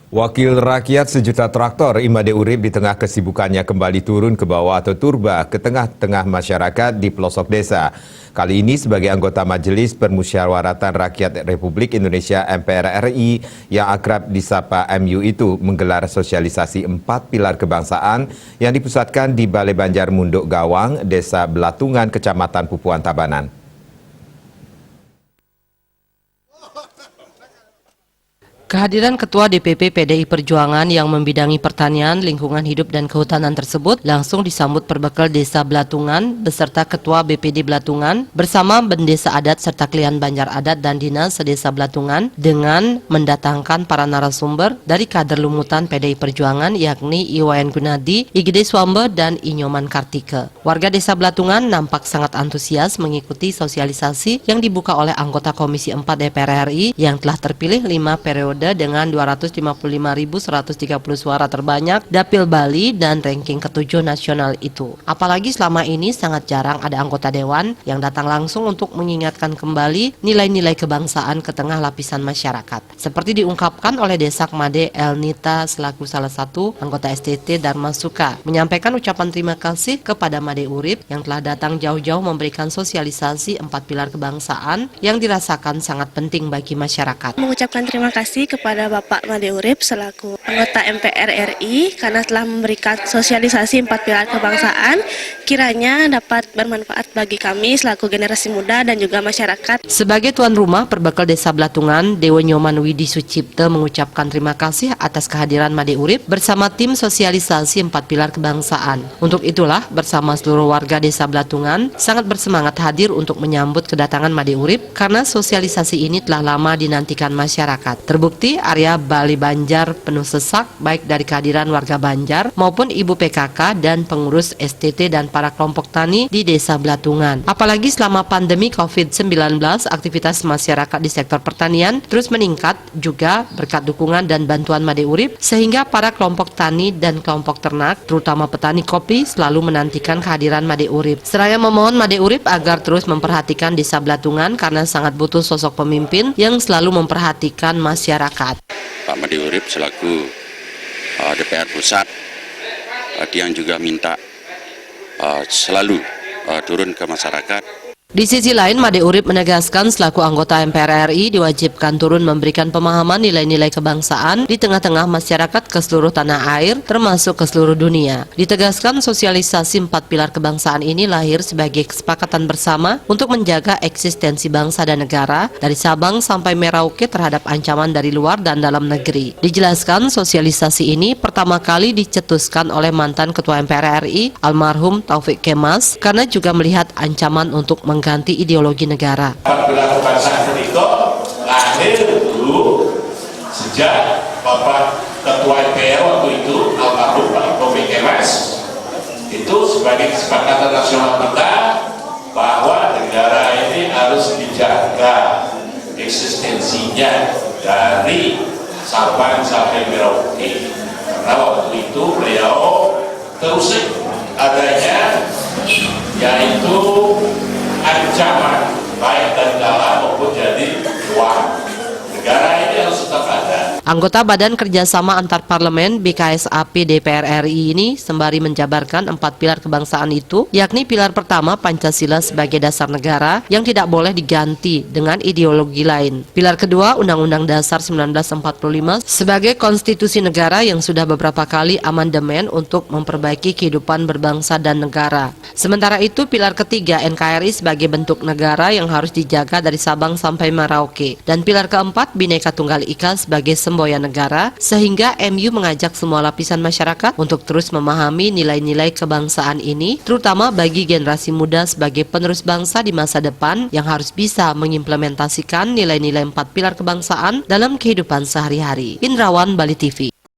Wakil rakyat sejuta traktor Imade Urip di tengah kesibukannya kembali turun ke bawah atau turba ke tengah-tengah masyarakat di pelosok desa. Kali ini sebagai anggota Majelis Permusyawaratan Rakyat Republik Indonesia MPR RI yang akrab disapa MU itu menggelar sosialisasi 4 pilar kebangsaan yang dipusatkan di Balai Banjar Munduk Gawang, Desa Belatungan, Kecamatan Pupuan Tabanan. Kehadiran Ketua DPP PDI Perjuangan yang membidangi pertanian, lingkungan hidup dan kehutanan tersebut langsung disambut Perbekal Desa Belatungan beserta Ketua BPD Belatungan bersama Bendesa Adat serta Klien Banjar Adat dan Dinas Sedesa Belatungan dengan mendatangkan para narasumber dari kader lumutan PDI Perjuangan yakni Iwayan Gunadi, Igede Swambe dan Inyoman Kartike. Warga Desa Belatungan nampak sangat antusias mengikuti sosialisasi yang dibuka oleh anggota Komisi 4 DPR RI yang telah terpilih 5 periode dengan 255.130 suara terbanyak Dapil Bali dan ranking ke-7 nasional itu. Apalagi selama ini sangat jarang ada anggota dewan yang datang langsung untuk mengingatkan kembali nilai-nilai kebangsaan ke tengah lapisan masyarakat. Seperti diungkapkan oleh Desak Made Elnita selaku salah satu anggota STT Dharma Suka, menyampaikan ucapan terima kasih kepada Made Urip yang telah datang jauh-jauh memberikan sosialisasi 4 pilar kebangsaan yang dirasakan sangat penting bagi masyarakat. Mengucapkan terima kasih kepada Bapak Made Urip selaku anggota MPR RI karena telah memberikan sosialisasi 4 pilar kebangsaan, kiranya dapat bermanfaat bagi kami selaku generasi muda dan juga masyarakat. Sebagai tuan rumah Perbekal Desa Belatungan, Dewa Nyoman Widi Sucipte mengucapkan terima kasih atas kehadiran Made Urip bersama tim sosialisasi 4 pilar kebangsaan. Untuk itulah bersama seluruh warga Desa Belatungan sangat bersemangat hadir untuk menyambut kedatangan Made Urip karena sosialisasi ini telah lama dinantikan masyarakat. Terbukti area Balai Banjar penuh sesak baik dari kehadiran warga Banjar maupun ibu PKK dan pengurus STT dan para kelompok tani di Desa Belatungan. Apalagi selama pandemi COVID-19, aktivitas masyarakat di sektor pertanian terus meningkat juga berkat dukungan dan bantuan Made Urip sehingga para kelompok tani dan kelompok ternak terutama petani kopi selalu menantikan kehadiran Made Urip. Seraya memohon Made Urip agar terus memperhatikan Desa Belatungan karena sangat butuh sosok pemimpin yang selalu memperhatikan masyarakat. Pak Made Urip selaku DPR Pusat, dia juga minta selalu turun ke masyarakat. Di sisi lain, Made Urip menegaskan selaku anggota MPR RI diwajibkan turun memberikan pemahaman nilai-nilai kebangsaan di tengah-tengah masyarakat ke seluruh tanah air, termasuk ke seluruh dunia. Ditegaskan sosialisasi 4 pilar kebangsaan ini lahir sebagai kesepakatan bersama untuk menjaga eksistensi bangsa dan negara dari Sabang sampai Merauke terhadap ancaman dari luar dan dalam negeri. Dijelaskan sosialisasi ini pertama kali dicetuskan oleh mantan Ketua MPR RI, almarhum Taufik Kemas, karena juga melihat ancaman untuk mengganti ideologi negara. 4 pilar kebangsaan itu lahir dulu sejak Bapak Ketua MPR waktu itu almarhum Pak Taufik Kemas itu sebagai kesepakatan nasional kita bahwa negara ini harus dijaga eksistensinya dari Sabang sampai Merauke. Karena waktu itu beliau terus adanya yaitu ancaman baik dari dalam maupun jadi luar. Negara ini harus tetap ada. Anggota Badan Kerjasama Antar Parlemen BKSAP DPR RI ini sembari menjabarkan 4 pilar kebangsaan itu, yakni pilar pertama Pancasila sebagai dasar negara yang tidak boleh diganti dengan ideologi lain. Pilar kedua Undang-Undang Dasar 1945 sebagai konstitusi negara yang sudah beberapa kali amandemen untuk memperbaiki kehidupan berbangsa dan negara. Sementara itu pilar ketiga NKRI sebagai bentuk negara yang harus dijaga dari Sabang sampai Merauke. Dan pilar keempat Bhinneka Tunggal Ika sebagai semboyan negara, sehingga MU mengajak semua lapisan masyarakat untuk terus memahami nilai-nilai kebangsaan ini, terutama bagi generasi muda sebagai penerus bangsa di masa depan yang harus bisa mengimplementasikan nilai-nilai 4 pilar kebangsaan dalam kehidupan sehari-hari. Indrawan, Bali TV.